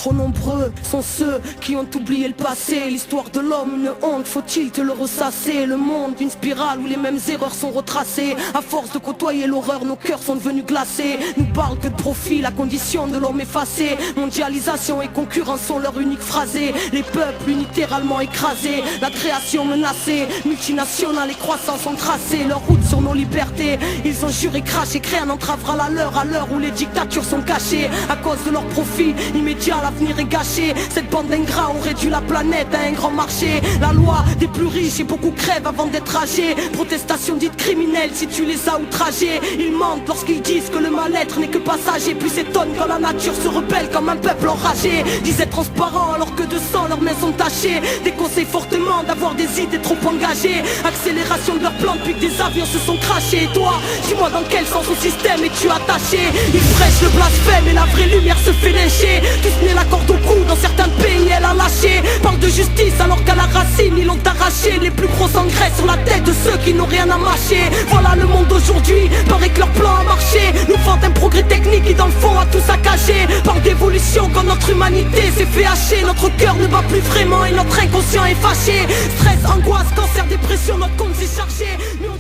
Trop nombreux sont ceux qui ont oublié le passé. L'histoire de l'homme, une honte, faut-il te le ressasser? Le monde, une spirale où les mêmes erreurs sont retracées. À force de côtoyer l'horreur, nos cœurs sont devenus glacés. Nous parlent que de profit, la condition de l'homme effacée. Mondialisation et concurrence sont leur unique phrasé. Les peuples littéralement écrasés, la création menacée. Multinationales et croissance ont tracé leur route sur nos libertés. Ils ont juré, craché, créé un entravera la leur à l'heure où les dictatures sont cachées. À cause de leur profit immédiat, l'avenir est gâché. Cette bande d'ingrats ont réduit la planète à un grand marché. La loi des plus riches et beaucoup crèvent avant d'être âgés. Protestation dite criminelle si tu les as outragés. Ils mentent lorsqu'ils disent que le mal-être n'est que passager. Puis s'étonnent quand la nature se rebelle comme un peuple enragé. Disaient transparents alors que de sang leurs mains sont tachées. Déconseillent fortement d'avoir des idées trop engagées. Accélération de leur plan depuis que des avions se sont crachés. Et toi, dis-moi dans quel sens au système es-tu attaché? Ils prêchent le blasphème et la vraie lumière se fait lyncher. Tous nés la corde au cou, dans certains pays elle a lâché. Parle de justice alors qu'à la racine ils l'ont arraché. Les plus gros engraissent sur la tête de ceux qui n'ont rien à mâcher. Voilà le monde d'aujourd'hui, paraît que leur plan a marché. Nous vendent un progrès technique qui dans le fond a tout saccagé. Parle d'évolution quand notre humanité s'est fait hacher. Notre cœur ne bat plus vraiment et notre inconscient est fâché. Stress, angoisse, cancer, dépression, notre compte s'est chargé. Mais on